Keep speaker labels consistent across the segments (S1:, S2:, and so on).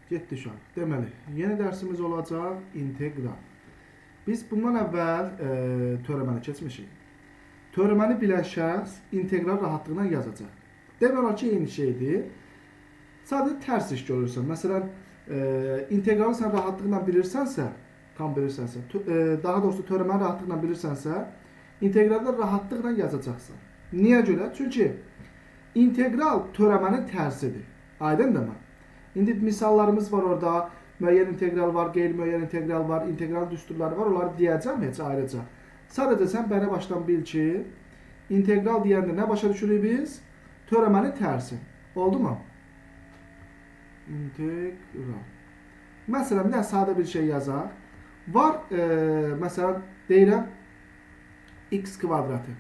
S1: Getdi uşaq. Deməli, yeni dərsimiz olacaq integral. Biz bundan əvvəl törəməni keçmişik. Törəməni bilən şəxs integral rahatlıqla yazacaq. Demək olar ki, eyni şeydir. Sadəcə tərs iş görürsən. Məsələn, integralı sən rahatlıqla bilirsənsə, tam bilirsənsə, daha doğrusu törəməni rahatlıqla bilirsənsə, integralda rahatlıqla yazacaqsan. Niyə görə? Çünki integral törəmənin tərsidir. Aydındır mı? İndi misallarımız var orada. Müəyyən integral var, qeyri-müəyyən integral var, integral düsturları var. Onları deyəcəm heç ayrıca. Sadəcə sən bəni başdan bil ki, integral deyəndə nə başa düşürük biz? Törəmənin tərsi. Oldu mu? İntegral. Məsələn, bir sadə bir şey yazaq. Var, məsələn, deyirəm, x kvadratı.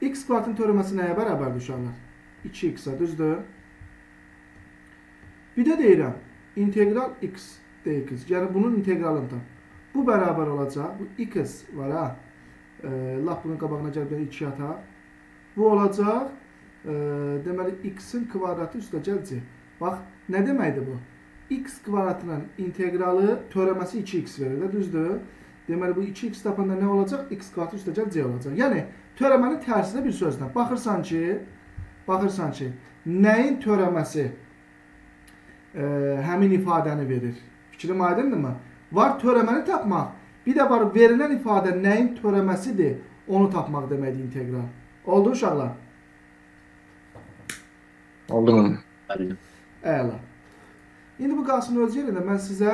S1: X kvadratın törəməsi nəyə bərabərdir uşaqlar? 2x-a, düzdür? Bir də deyirəm, integral x dx. Yəni, bunun integralını tap. Bu bərabər olacaq. Bu x var, ha? Laf bunun qabağına gəlib 2 ataq. Bu olacaq, deməli, x-in kvadratı üstə gəl c. Bax, nə deməkdir bu? X kvadratının integralı törəməsi 2x verir də, düzdür? Deməli, bu 2x tapanda nə olacaq? X kvadratı üstə gəl c olacaq. Yəni, törəmənin tərsinə bir sözlə. Baxırsan ki, nəyin törəməsi həmin ifadəni verir. Fikrim aydındırmı? Var törəməni tapmaq, bir də var verilən ifadə nəyin törəməsidir, onu tapmaq deməkdir integral. Oldu uşaqlar?
S2: Oldu mu?
S1: Əla. İndi bu qalsın öz yerində mən sizə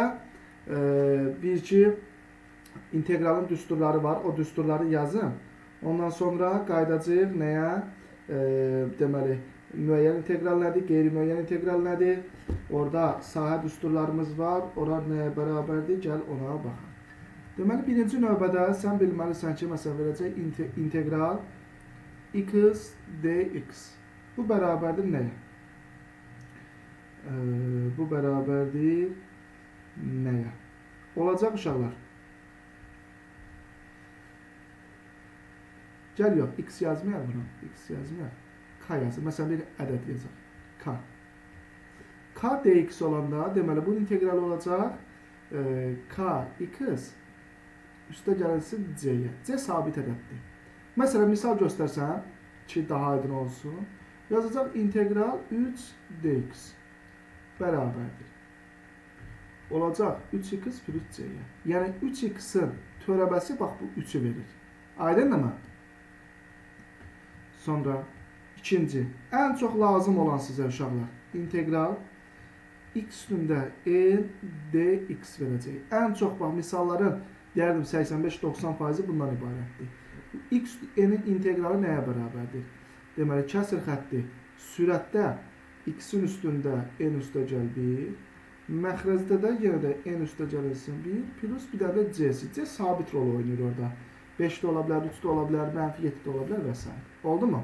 S1: bir-iki integralın düsturları var. O düsturları yazın. Ondan sonra qaydacağıq nəyə? Deməli, müəyyən integral nədir, qeyri-müəyyən integral nədir? Orada sahə düsturlarımız var. Onlar nəyə bərabərdir? Gəl ona baxaq. Deməli, birinci növbədə sən bilməlisən ki, məsələn, verəcək integral x dx. Bu bərabərdir nəyə? Bu bərabərdir nəyə? Olacaq uşaqlar. Gəl yox, x yazmayaq bunu. X yazmayaq. K yazır. Məsələn, bir ədəd yazır. K. K dx olanda, deməli, bunun integralı olacaq k x üstə gəlirsin c-yə. C sabit ədəddir. Məsələn, misal göstərsəm ki, daha aydın olsun. Yazacaq integral 3 dx bərabərdir. Olacaq 3x plus c-yə. Yəni, 3x-in törəbəsi, bax, bu 3-ü verir. Aydındır mı? Sonra, ikinci, ən çox lazım olan sizə uşaqlar, integral x üstündə n dx verəcək. Ən çox, bax, misalların deyərdim 85-90% bundan ibarətdir. X n-in integralı nəyə bərabərdir? Deməli, kəsr xətti sürətdə x-in üstündə n üstə gəl 1, məxrəcdə də yenə də n üstə gəlilsin 1, plus bir də c-si. C sabit rol oynayır orada. 5 də ola bilər, 3 də ola bilər, mənfi 7 də ola bilər və s. Oldu mu?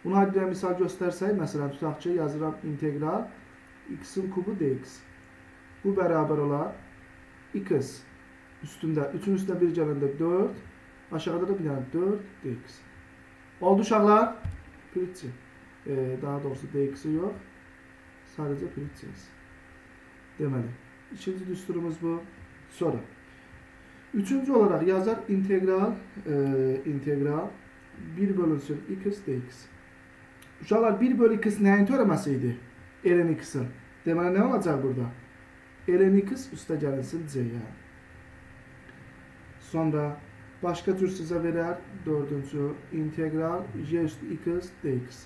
S1: Buna bir misal göstərsək, məsələn, tutaq ki, yazıram integral x-in kubu dx. Bu bərabər olar x üstündə, 3-ün üstündə 1 gələndə 4, aşağıda da bir dənə 4 dx. Oldu uşaqlar? Piritçi. Daha doğrusu dx-i yox, sadəcə piritçiyiz. Deməli, ikinci düsturumuz bu. Sonra, üçüncü olaraq yazar integral 1 bölünsün x dx. Uşaqlar, 1 bölü x nəyin törəməsi idi? ln x-in. Deməli, nə olacaq burada? ln x üstə gəlinsin c-yə. Sonra, başqa tür sizə verər, dördüncü, integral j üstü x dx.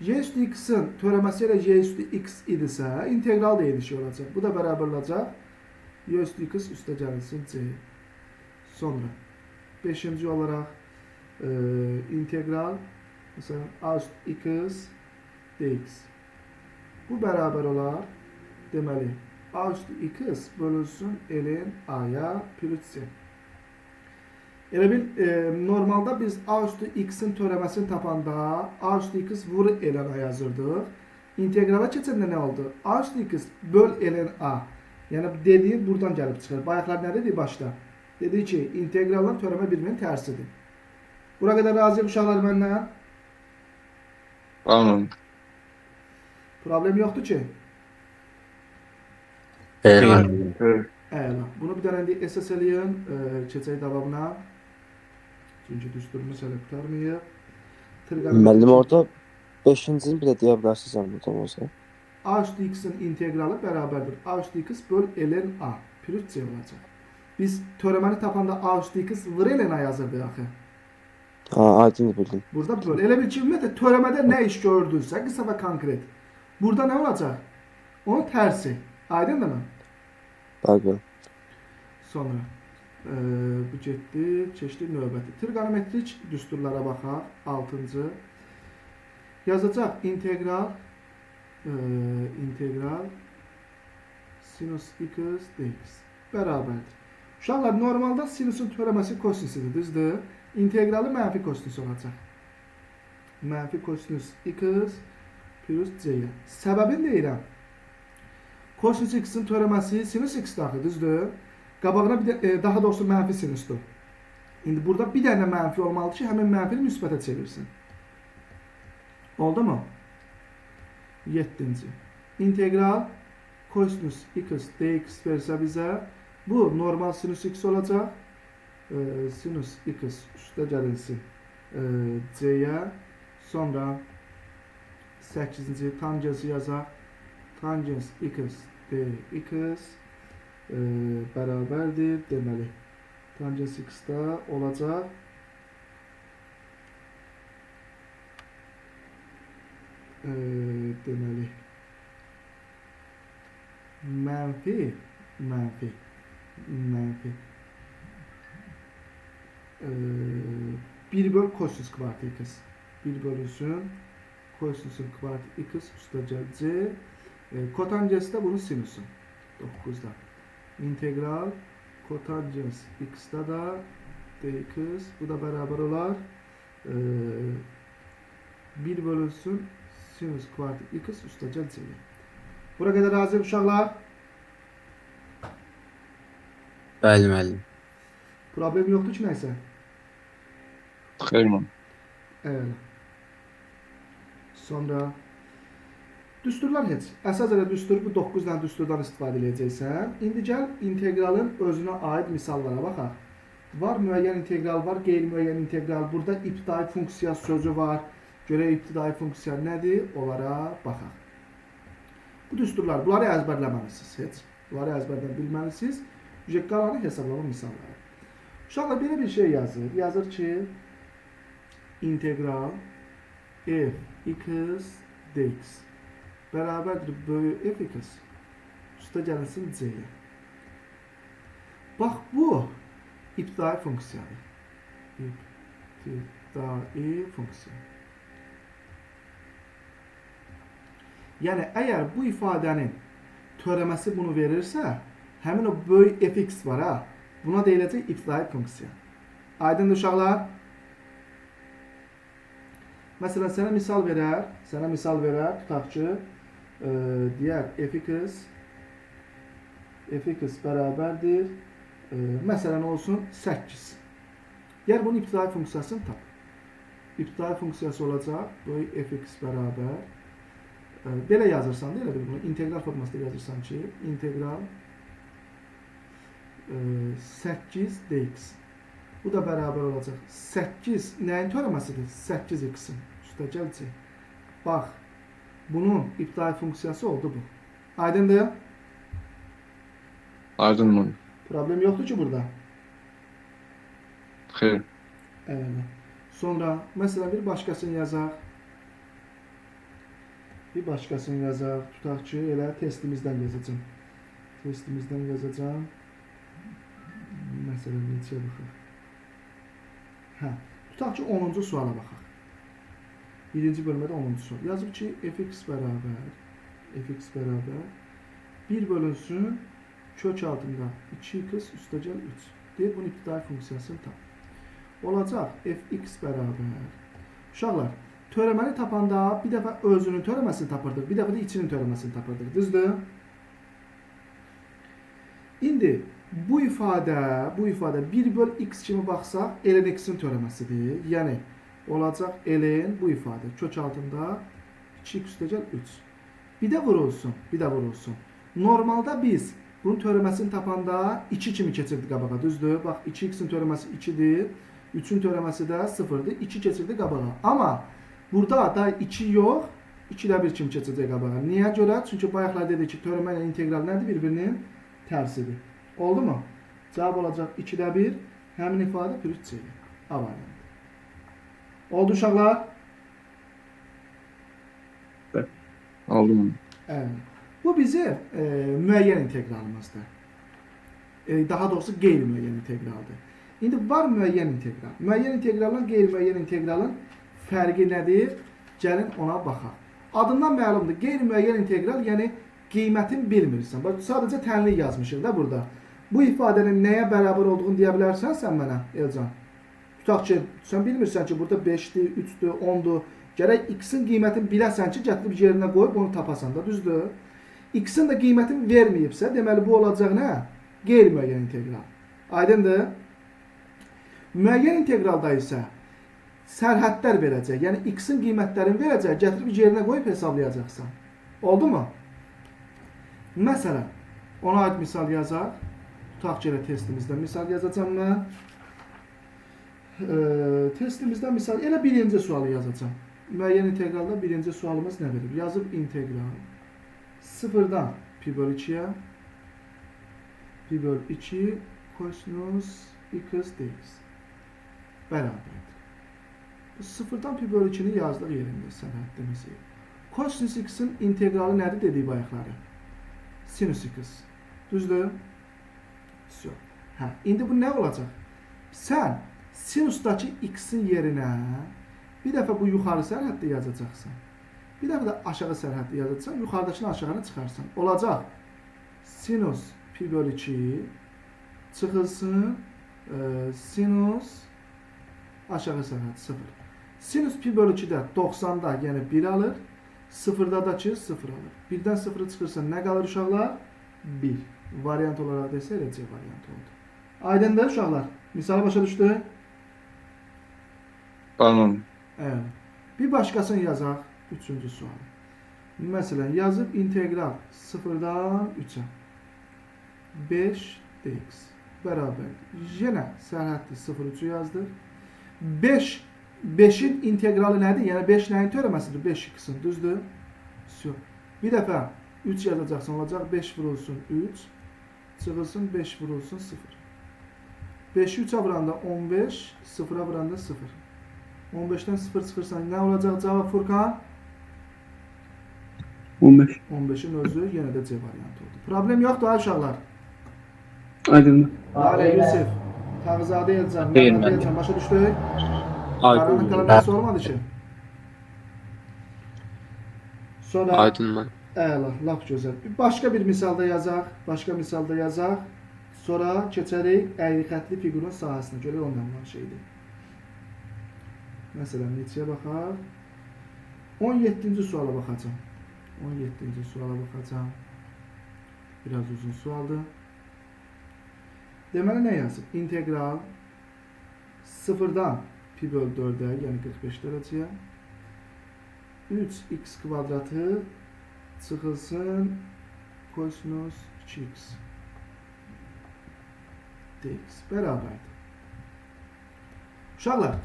S1: J üstü x-in törəməsi ilə j üstü x idisə, integral da eyni şey olacaq. Bu da bərabər olacaq. j üstü x üstə gəlinsin c. Sonra, beşinci olaraq integral, məsələn, a üstü x dx. Bu bərabər olar, deməli, a üstü x bölünsün ln a-ya plus c. Elə bil, normalda biz a üstü x-in törəməsini tapanda a üstü x vur ln a yazırdıq. İntegrala keçəndə nə oldu? A üstü x böl ln a. Yəni, dediyi buradan gəlib çıxır. Bayaqlar nə dedi başda? Dedi ki, integralın törəmə biriminin tərsidir. Bura qədər razıyıq uşaqlar məndən?
S2: Tamam.
S1: Problem yoxdur ki.
S2: Xeyr,
S3: Xeyr.
S2: müəllim.
S1: Əla. Bunu bir dənə indi əsas eləyin. Keçək davamına. Çünki düsturumuz hələ qurtarmayıb.
S3: Müəllim,
S1: Trigonometrik
S3: orada 5-cini bir də deyə bilərsiniz zəhmət olmasa.
S1: a üstü x'in integralı bərabərdir. A üstü x böl ln a. Plus c olacaq. Biz törəməni tapanda a üstü x vır ln a yazırdıq axı.
S3: Ha, aydın bildim.
S1: Burada böl. Elə bil ki, ümumiyyətlə törəmədə nə iş gördünsə, qısa və konkret. Burada nə olacaq? Onun tərsi. Aydındırmı?
S3: Bəli.
S1: Sonra bu getdi, keçdi növbəti. Trigonometrik düsturlara baxaq. 6-cı. Yazacaq integral integral sinus x dx bərabərdir. Uşaqlar, normalda sinusun törəməsi kosinüsüdür, düzdür? İntegralı mənfi kosinüs olacaq. Mənfi kosinüs x plus c-yə. Səbəbini deyirəm. Kosinüs x-in törəməsi sinus x daxil, düzdür? Qabağına bir də, daha doğrusu mənfi sinusdur. İndi burada bir dənə mənfi olmalıdır ki, həmin mənfini müsbətə çevirsin. Oldu mu? 7-ci. İntegral kosinüs x dx versə bizə, bu normal sinus x olacaq. Sinus x üstə gəlinsin c-yə. Sonra 8-ci tangensi yazaq. Tangens x dx bərabərdir. Deməli, tangens x-da olacaq. Deməli, mənfi 1 böl kosinüs kvadrat x. 1 bölünsün kosinüsün kvadrat x üstə gəl c. Kotangens də bunun sinusu. 9-da. İntegral kotangens x-da da dx. Bu da bərabər olar. 1 bölünsün sinus kvadrat x üstə gəl c. Bura qədər razı uşaqlar?
S2: Bəli, müəllim.
S1: Problem yoxdur ki, nəysə?
S2: Xeyr, müəllim.
S1: Əla. Sonra düsturlar heç. Əsas elə düstur bu 9 dənə düsturdan istifadə edəcəksən. İndi gəl integralın özünə aid misallara baxaq. Var müəyyən integral, var qeyri-müəyyən integral. Burada ibtidai funksiya sözü var. Görək ibtidai funksiya nədir? Onlara baxaq. Bu düsturlar, bunları əzbərləməlisiniz heç. Bunları əzbərdən bilməlisiniz. Qalanı hesablama misalları. Uşaqlar belə bir şey yazır. Yazır ki, integral f(x) dx bərabərdir böyük f(x) üstə gəlinsin c-yə. Bax, bu ibtidai funksiyadır. İbtidai funksiya. Yəni, əgər bu ifadənin törəməsi bunu verirsə, həmin o böyük fx var ha, buna deyiləcək ibtidai funksiya. Aydındır uşaqlar? Məsələn, sənə misal verər, tutaq ki, deyər fx bərabərdir, məsələn olsun 8. Gəl bunun ibtidai funksiyasını tap. İbtidai funksiyası olacaq, böyük fx bərabər. Belə yazırsan, deyil mi bunu? İntegral formasında yazırsan ki, integral 8 dx. Bu da bərabər olacaq. 8 nəyin törəməsidir? 8x-in üstə gələcək. Bax, bunun ibtidai funksiyası oldu bu. Aydındır?
S2: Aydın mı?
S1: Problem yoxdur ki burada.
S2: Xeyr.
S1: Əla. Sonra, məsələn, bir başqasını yazaq. Tutaq ki, elə testimizdən yazacağım. Məsələn, neçəyə baxaq. Tutaq ki, 10-cu suala baxaq. Birinci bölmədə 10-cu sual. Yazıb ki, fx bərabər 1 bölünsün kök altında 2x üstə gəl 3. Deyir, bunun ibtidai funksiyasını tap. Olacaq, fx bərabər. Uşaqlar, törəməni tapanda bir dəfə özünün törəməsini tapırdıq, bir dəfə də içinin törəməsini tapırdıq. Düzdür? İndi bu ifadə 1 böl x kimi baxsaq, ln x-in törəməsidir. Yəni, olacaq ln bu ifadə. Kök altında 2x üstə gəl 3. Bir də vurulsun. Normalda biz bunun törəməsini tapanda 2 kimi keçirdi qabağa, düzdür? Bax, 2x-in törəməsi 2-dir, 3-ün törəməsi də 0-dır, 2 keçirdi qabağa. Amma burada da 2 yox, 2-də 1 kimi keçəcək qabağa. Niyə görə? Çünki bayaqlar dedik ki, törəmə ilə integral nədir? Bir-birinin tərsidir. Oldu mu? Cavab olacaq 2-də 1, həmin ifadə plus C-dir. A variantı. Oldu uşaqlar?
S2: Aldım onu.
S1: Evet. Bu bizim müəyyən integralımızdır. Daha doğrusu qeyri-müəyyən integraldır. İndi var müəyyən integral. Müəyyən integralla qeyri-müəyyən integralın fərqi nədir? Gəlin ona baxaq. Adından məlumdur. Qeyri-müəyyən integral, yəni qiymətin bilmirsən. Bax, sadəcə tənlik yazmışıq da burada. Bu ifadənin nəyə bərabər olduğunu deyə bilərsən sən mənə, Elcan? Tutaq ki, sən bilmirsən ki, burada 5-dir, 3-dür, 10-dur. Gərək x-in qiymətini biləsən ki, gətirib yerinə qoyub onu tapasan da, düzdür? X-in də qiymətini verməyibsə, deməli bu olacaq nə? Qeyri-müəyyən integral. Aydındır? Müəyyən integralda isə sərhədlər verəcək. Yəni x-in qiymətlərini verəcək, gətirib yerinə qoyub hesablayacaqsan. Oldu mu? Məsələn, ona aid misal yazaq. Tutaq ki, testimizdə misal yazacağam mən. Testimizdə misal, elə birinci sualı yazacağam. Müəyyən integralda birinci sualımız nə verir? Yazıb integral 0-dan pi bölü 2-yə pi bölü 2 kosinus x dx bərabərdir. Bu 0-dan pi bölü 2-ni yazdıq yerində sərhəddimizi. Kosinus x-in integralı nədir dedik bayaqları? Sinus x. Düzdür? Hə, indi bu nə olacaq? Sən sinusdakı x-in yerinə bir dəfə bu yuxarı sərhəddə yazacaqsan. Bir dəfə də aşağı sərhəddə yazacaqsan. Yuxarıdakını aşağıya çıxarsan. Olacaq. Sinus pi bölü 2 çıxılsın. Sinus aşağı sərhəd 0. Sinus pi bölü 2-də 90-da yəni 1 alır. 0-da da ki 0 alır. 1-dən 0-ı çıxırsa nə qalır uşaqlar? 1. Variant olaraq desə elə C variantı oldu. Aydındır uşaqlar. Misalı başa düşdü?
S2: Anladım.
S1: Evet. Bir başkasını yazaq. Üçüncü sual. Məsələn, yazıb integral 0-dan 3-ə 5 dx bərabərdir. Yenə sərhədli 0-3-ü yazdıq. 5-in integralı nədir? Yəni 5 nəyin törəməsidir? 5x-in, düzdür? Bir dəfə 3 yazacaqsan, olacaq 5 vurulsun 3, çıxılsın 5 vurulsun 0. 5-i 3-ə vuranda 15, 0-a vuranda 0. 15-dən 0 çıxırsan, nə olacaq cavab Furkan?
S2: 15.
S1: 15-in özü yenə də C variantı oldu. Problem yoxdur ha uşaqlar.
S2: Aydın.
S1: Lalə Yusuf, Tağızadə yazacaq,
S2: Deyil,
S1: Məhməd
S2: məncə.
S1: yazacaq, başa düşdük?
S2: Aydın.
S1: Qaranın qalanəsi olmadı ki. Sonra,
S2: Aydın mən.
S1: əla, laf gözəl. Başqa bir misalda yazaq. Sonra keçərik əyri xətli fiqurun sahəsinə. Görək ondan olan şeydir. Məsələn, neçəyə baxaq? 17-ci suala baxacam. 17-ci suala baxacam. Biraz uzun sualdır. Deməli, nə yazıb? İntegral 0-dan pi bölü 4-ə, yəni 45 dərəcəyə 3x kvadratı çıxılsın kosinus 2x dx bərabərdir. Uşaqlar,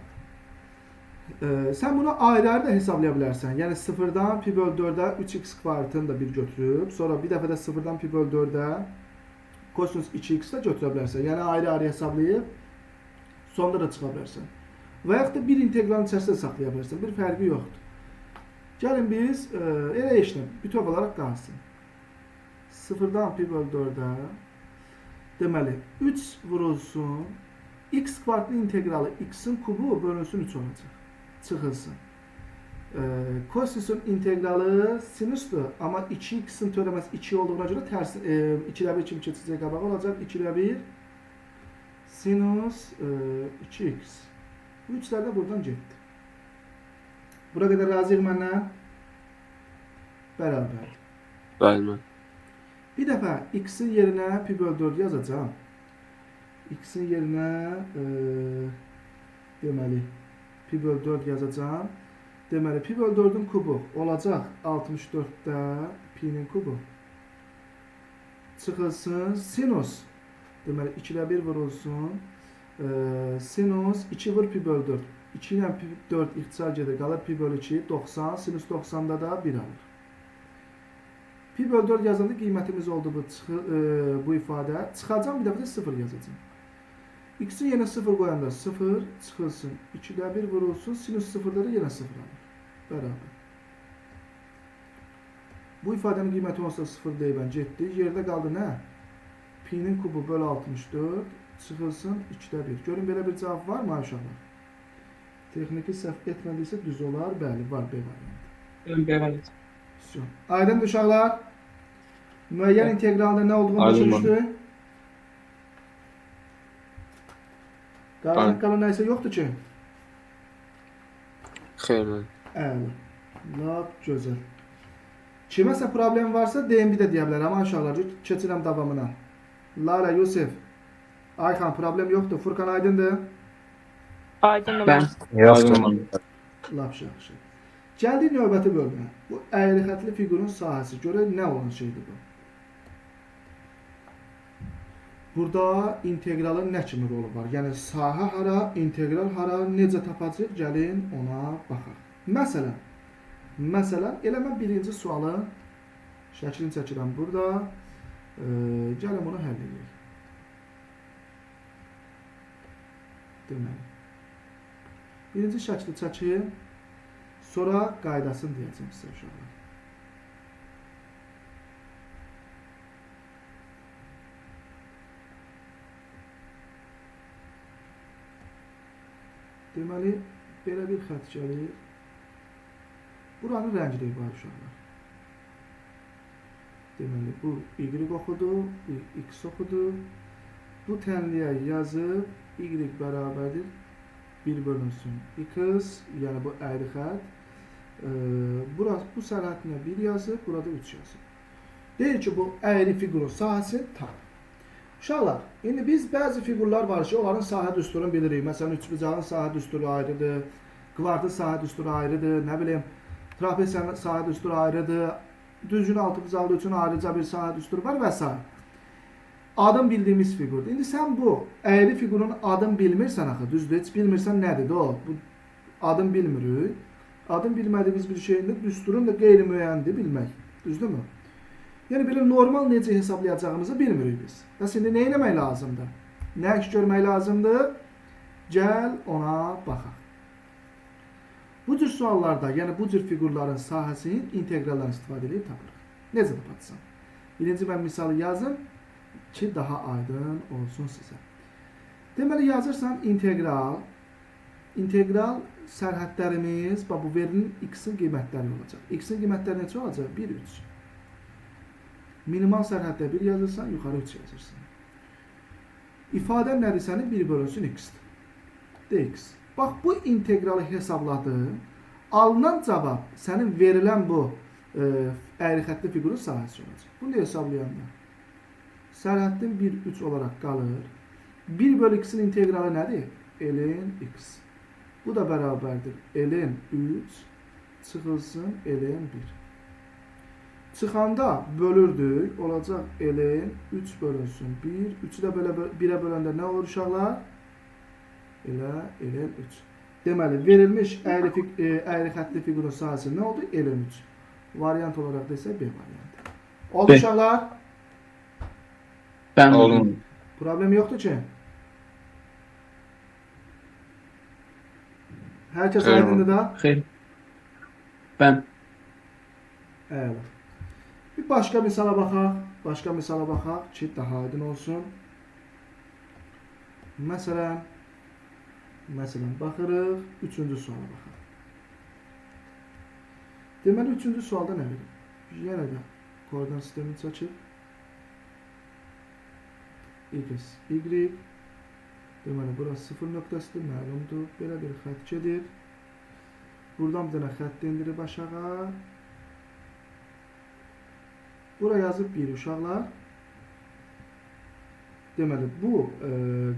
S1: sən bunu ayrı-ayrı da hesablaya bilərsən. Yəni 0-dan pi bölü 4-ə 3x kvadratını da bir götürüb, sonra bir dəfə də 0-dan pi bölü 4-ə kosinus 2x də götürə bilərsən. Yəni ayrı-ayrı hesablayıb, sonda da çıxa bilərsən. Və yaxud da bir integralın içərisində saxlaya bilərsən. Bir fərqi yoxdur. Gəlin biz elə işlə bütöv olaraq qalsın. 0-dan pi bölü 4-ə deməli 3 vurulsun x kvadratının integralı x-in kubu bölünsün 3 olacaq. Çıxılsın. Kosinusun integralı sinusdur, amma 2x-in törəməsi 2 olduğuna görə tərs 2-də 1 kimi keçəcək qabağa olacaq. 2-də 1 sinus 2x. Bu 3'lər də buradan getdi. Bura qədər razıyıq məndən? Bərabər.
S2: Bəli mən.
S1: Bir dəfə x-in yerinə pi bölü 4 yazacağam. X-in yerinə deməli pi bölü 4 yazacağam. Deməli pi bölü 4'ün kubu olacaq 64'də pi'nin kubu. çıxılsın sinus. Deməli 2-də 1 vurulsun. Sinus 2 vur pi bölü 4. 2 ilə pi 4 ixtisar gedir. Qalır pi bölü 2. 90. Sinus 90'da da 1 alır. Pi bölü 4 yazanda qiymətimiz oldu bu ifadə. Çıxacam bir dəfə də 0 yazacağım. X'in yenə 0 qoyanda 0 çıxılsın. 2-də 1 vurulsun. Sinus 0'da da yenə 0 alır. Bərabər. Bu ifadənin qiyməti olsa 0 deyibən getdi. Yerdə qaldı nə? Pi'nin kubu bölü 64 çıxılsın 2'də 1. Görün belə bir cavab var mı uşaqlar? Texniki səhv etmədiysə düz olar. Bəli, var B variantı.
S2: B variantı.
S1: Aydın uşaqlar. Müəyyən inteqralda nə olduğunu başa
S2: Aydın
S1: düşdü? Qalan qalan nəysə yoxdur ki?
S3: Xeyr, mən.
S1: Əla. Lap gözəl. Kiməsə problem varsa deyin bir də deyə bilər. Amma uşaqlar keçirəm davamına. Lara, Yusuf. Ayxan problem yoxdur. Furkan aydındır.
S4: Aydın
S2: Ben.
S3: Yoxdur.
S1: Lap yaxşı. Gəldik növbəti bölmə. Bu əyri xətli fiqurun sahəsi. Görək nə olan şeydir bu. Burada inteqralın nə kimi rolu var? Yəni sahə hara, integral hara, necə tapacağıq? Gəlin ona baxaq. Məsələn, elə mən birinci sualın şəklini çəkirəm burada. Gəlin bunu həll edək. Deməli. Birinci şəkli çəkim. Sonra qaydasını deyəcəm sizə uşaqlar. Deməli, belə bir xətt gəlir. Buranın rəngləri var uşaqlar. Deməli, bu Y oxudu, bu X oxudu. Bu tənliyə yazıb Y bərabərdir 1 bölünsün X, yəni bu əyri xətt. Bu sərhədinə 1 yazıb, burada 3 yazıb. Deyir ki, bu əyri fiqurun sahəsi tam. Uşaqlar, indi biz bəzi fiqurlar var ki, onların sahə düsturunu bilirik. Məsələn, üçbucağın sahə düsturu ayrıdır, kvartın sahə düsturu ayrıdır, nə bilim, trapesiyanın sahə düsturu ayrıdır, düzgün altıbucaqlı üçün ayrıca bir sahə düsturu var və s. Adım bildiyimiz fiqurdur. İndi sən bu əyri fiqurun adını bilmirsən axı, düzdür, heç bilmirsən nədir o? Bu adını bilmirik. Adını bilmədiyimiz bir şeyin də düsturun da qeyri-müəyyəndir bilmək. Düzdürmü? Yəni belə normal necə hesablayacağımızı bilmirik biz. Bəs indi nə etmək lazımdır? Nə iş görmək lazımdır? Gəl ona baxaq. Bu cür suallarda, yəni bu cür fiqurların sahəsinin inteqrallarını istifadə edib tapırıq. Necə tapacaqsan? Birinci mən misalı yazım ki, daha aydın olsun sizə. Deməli, yazırsan integral. İntegral sərhədlərimiz, bu verinin X-in qiymətləri olacaq. X-in qiymətləri necə olacaq? 1, 3. Minimal sərhəddə 1 yazırsan, yuxarı 3 yazırsan. İfadən nədir sənin? 1 bölünsün X-dir. Dx. Bax, bu integralı hesabladı. Alınan cavab sənin verilən bu əyri xətli fiqurun sahəsi olacaq. Bunu da hesablayanda. Sərhəddin 1, 3 olaraq qalır. 1 bölü X-in integralı nədir? Ln X. Bu da bərabərdir. Ln 3 çıxılsın Ln 1. Çıxanda bölürdük. Olacaq Ln 3 bölünsün 1. 3'ü də belə 1'ə böləndə nə olur uşaqlar? Elə Ln 3. Deməli, verilmiş əyri xətli fiqurun sahəsi nə oldu? Ln 3. Variant olaraq desə B variantı. Oldu uşaqlar?
S2: Ben oldum.
S1: Problem yoxdur ki? Herkes
S2: Xeyr,
S1: aydındır da?
S2: Xeyr. Ben.
S1: Əla. Bir başqa misala baxaq. Başqa misala baxaq ki, daha aydın olsun. Məsələn, baxırıq, 3-cü suala baxaq. Deməli, 3-cü sualda nə verir? Yenə də koordinat sistemini çəkib. X, Y. Deməli, burası 0 nöqtəsidir, məlumdur. Belə bir xətt gedir. Buradan bir dənə xətt endirib aşağı. Bura yazıb 1 uşaqlar. Deməli, bu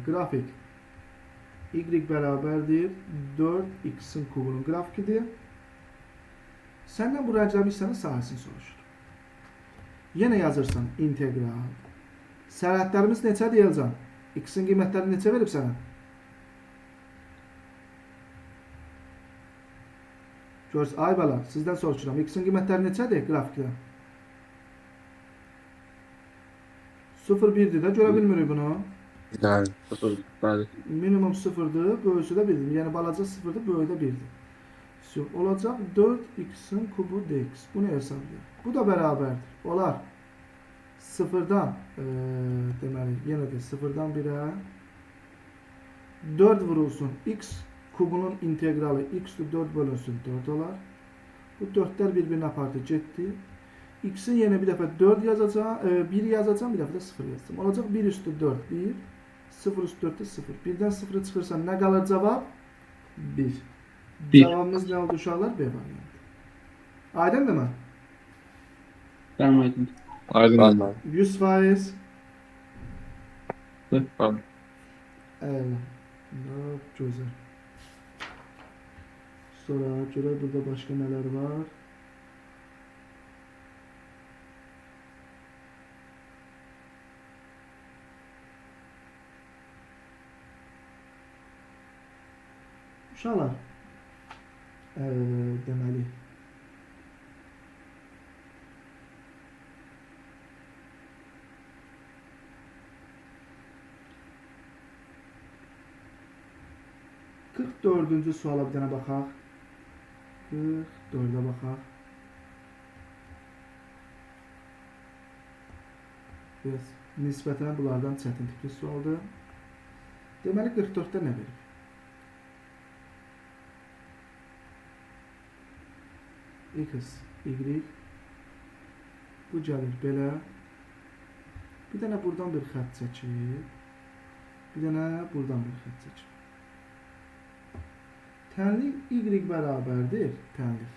S1: qrafik Y bərabərdir 4X-in kubunun qrafikidir. Səndən bu rəqəmi hissənin sahəsini soruşur. Yenə yazırsan integral Sərhədlərimiz neçədir Elcan? X-in qiymətlərini neçə verib sənə? Görürsün, ay bala, sizdən soruşuram. X-in qiymətləri neçədir qrafikdə? 0,1-dir də, görə bilmirik bunu.
S3: Bəli.
S2: Bəli.
S1: Minimum 0'dır, böyüsü də 1'dir. Yəni balaca 0'dır, böyüyü də 1'dir. Olacaq 4x'in kubu dx. Bunu hesablayaq. Bu da bərabərdir. Olar 0'dan, deməli, yenə də 0'dan 1'ə 4 vurulsun. X kubunun integralı x 4 bölünsün 4 olar. Bu 4'lər bir-birini apardı, getdi. X'in yenə bir dəfə 4 yazacağım, 1 yazacağım, bir dəfə də 0 yazacağım. Olacaq 1 üstü 4, 1. 0 üstü 4'də 0. 1'dən 0'ı çıxırsa nə qalır cavab? 1.
S2: Bir.
S1: Cavabımız nə oldu uşaqlar? B variantı. Aydındır mı?
S2: Tamam aydın.
S3: Aydın.
S1: 100%.
S2: Tamam.
S1: Əla. Lap gözəl. Sonra görə burada başqa nələr var? Uşaqlar, deməli, Qırx dördüncü suala bir dənə baxaq. 44-ə baxaq. Biraz nisbətən bunlardan çətin tipli sualdır. Deməli, 44-də nə verir? X, Y. Bu gəlir belə. Bir dənə buradan bir xətt çəkir. Bir dənə buradan bir xətt çəkir. Tənlik Y bərabərdir. Tənlik.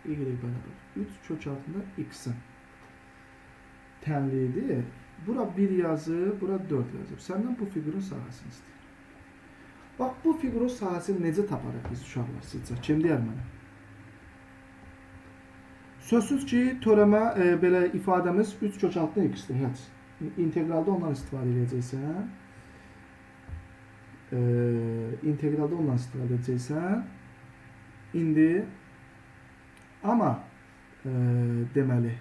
S1: Y bərabər. 3 kök altında X-in. Tənliyidir. Bura 1 yazıb, bura 4 yazıb. Səndən bu fiqurun sahəsini istəyir. Bax, bu fiqurun sahəsini necə taparıq biz uşaqlar sizcə? Kim deyər mənə? Sözsüz ki, törəmə belə ifadəmiz 3 kök altında X-dir. Heç. İntegralda ondan istifadə edəcəksən. İntegralda ondan istifadə edəcəksən. İndi amma deməli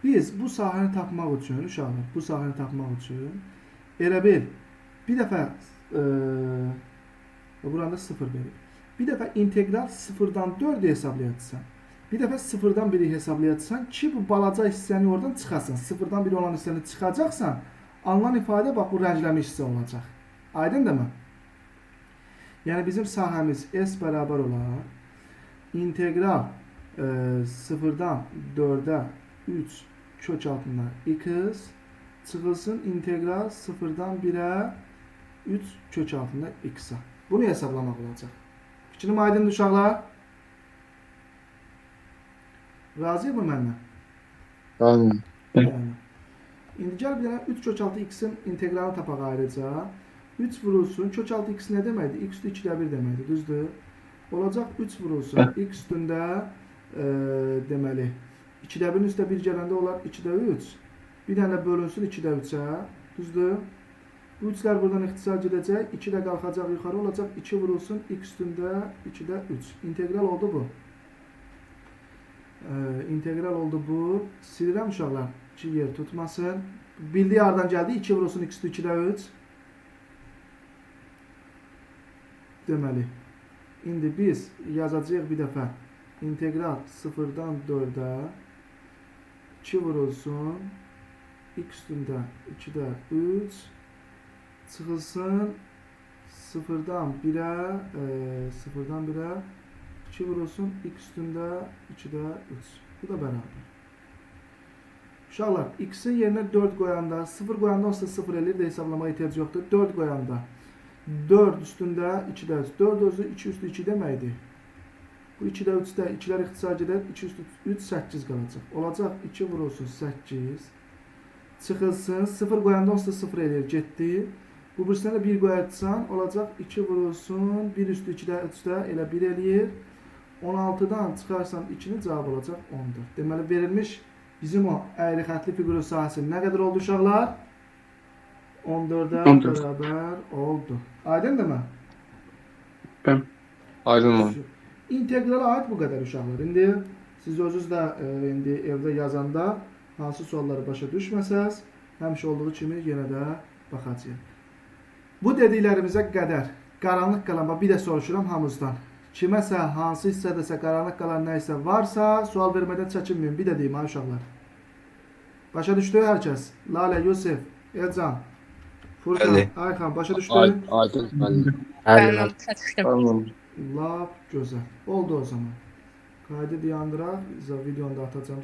S1: biz bu sahəni tapmaq üçün uşaqlar, bu sahəni tapmaq üçün elə bil bir dəfə buranda 0 verir. Bir dəfə integral 0-dan 4-ü hesablayacaqsan. Bir dəfə 0-dan 1-i hesablayacaqsan ki, bu balaca hissəni oradan çıxasan. 0-dan 1 olan hissəni çıxacaqsan, alınan ifadə bax bu rəngləmiş hissə olacaq. Aydındır mı? Yəni bizim sahəmiz S bərabər olar. İntegral 0-dan 4-ə 3 kök altında X çıxılsın integral 0-dan 1-ə 3 kök altında X-a. Bunu hesablamaq olacaq. Fikrim aydındır uşaqlar? Razıyıq mı mənlə?
S3: Aydın.
S1: Yəni. İndi gəl bir dənə 3 kök altı X-in integralını tapaq ayrıca. 3 vurulsun. Kök altı X nə deməkdir? X üstü 2'də 1 deməkdir. Düzdür? Olacaq 3 vurulsun. X üstündə deməli 2'də 1'in üstə 1 gələndə olar 2'də 3. Bir dənə bölünsün 2'də 3'ə. Düzdür? Bu 3'lər buradan ixtisar gedəcək. 2 də qalxacaq yuxarı olacaq. 2 vurulsun. X üstündə 2'də 3. İntegral oldu bu. İntegral oldu bu. Silirəm uşaqlar. 2 yer tutmasın. Bildiyi hardan gəldi? 2 vurulsun X üstü 2'də 3. Deməli, indi biz yazacağıq bir dəfə integral 0-dan 4-ə 2 vurulsun X üstündə 2'də 3 çıxılsın 0-dan 1'ə 2 vurulsun X üstündə 2'də 3. Bu da bərabər. Uşaqlar, X-in yerinə 4 qoyanda, 0 qoyanda olsa 0 eləyir də hesablamaya ehtiyac yoxdur. 4 qoyanda 4 üstündə 2'də 3. 4 özü 2 üstü 2 deməkdir. Bu 2'də 3'də 2'lər ixtisar gedər. 2 üstü 3 8 qalacaq. Olacaq 2 vurulsun 8. Çıxılsın. 0 qoyanda olsa 0 eləyir. Getdi. Bu birisində də 1 qoyarsan olacaq 2 vurulsun 1 üstü 2'də 3'də elə 1 eləyir. 16'dan çıxarsan 2'nin cavabı olacaq 14. Deməli verilmiş bizim o əyri xətli fiqurun sahəsi nə qədər oldu uşaqlar? 14'ə
S2: 14.
S1: bərabər oldu. Aydındır mı?
S2: Tamam.
S3: Aydın mı?
S1: İnteqrala aid bu qədər uşaqlar. İndi siz özünüz də indi evdə yazanda hansı sualları başa düşməsəz, həmişə olduğu kimi yenə də baxacağıq. Bu dediklərimizə qədər qaranlıq qalan, bir də soruşuram hamınızdan. Kiməsə, hansı hissədəsə qaranlıq qalan nə isə varsa, sual vermədən çəkinməyin. Bir də deyim, ha uşaqlar. Başa düşdü hər kəs? Lalə, Yusuf, Elcan, Furqan,
S3: Bəli.
S1: Ayxan, başa düşdü?
S3: Aydın. Bəli.
S4: Bəli, çatışdım.
S3: Tamam.
S1: Lap gözəl. Oldu o zaman. Kaydı dayandıraq. Videonu da atacağım.